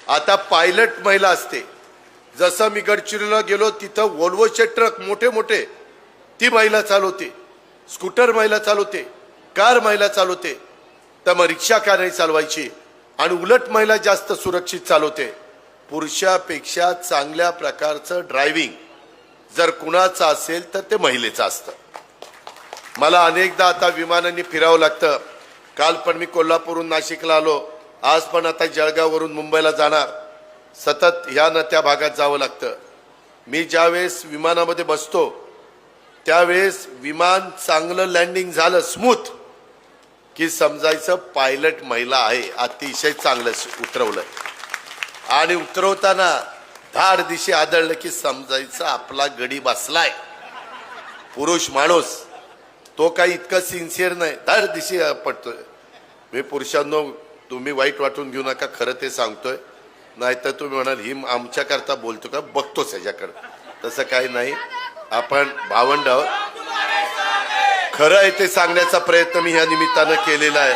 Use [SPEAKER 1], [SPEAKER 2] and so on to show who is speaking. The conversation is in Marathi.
[SPEAKER 1] आता पायलट महिला असते. जसं मी गडचिरोलीला गेलो तिथं वोल्वोचे ट्रक मोठे मोठे ती महिला चालवते, स्कूटर महिला चालवते, कार महिला चालवते. तर मग रिक्षा का नाही चालवायची? आणि उलट महिला जास्त सुरक्षित चालवते. पुरुषापेक्षा चांगल्या प्रकारचं ड्रायव्हिंग जर कुणाचं असेल तर ते महिलेचं असतं. मला अनेकदा आता विमानांनी फिरावं लागतं. काल पण मी कोल्हापूरहून नाशिकला आलो, आज पण आता जळगाववरून मुंबईला जाणार. सतत ह्या न त्या भागात जावं लागतं. मी ज्यावेळेस विमानामध्ये बसतो त्यावेळेस विमान चांगलं लँडिंग झालं स्मूथ की समजायचं पायलट महिला आहे, अतिशय चांगलं उतरवलं. आणि उतरवताना धाड दिशे आदळलं की समजायचं आपला गडी बसलाय. पुरुष माणूस तो काही इतकं सिन्सिअर नाही, धाड दिशे पडतोय. मी पुरुषांनो तुम्ही वाईट वाटून घेऊ नका, खरं ते सांगतोय. नाहीतर तुम्ही म्हणाल ही आमच्याकरता बोलतो का, बघतोच ह्याच्याकडे. तसं काही नाही, आपण भावंड आहोत. खरं आहे ते सांगण्याचा प्रयत्न मी ह्या निमित्तानं केलेला आहे.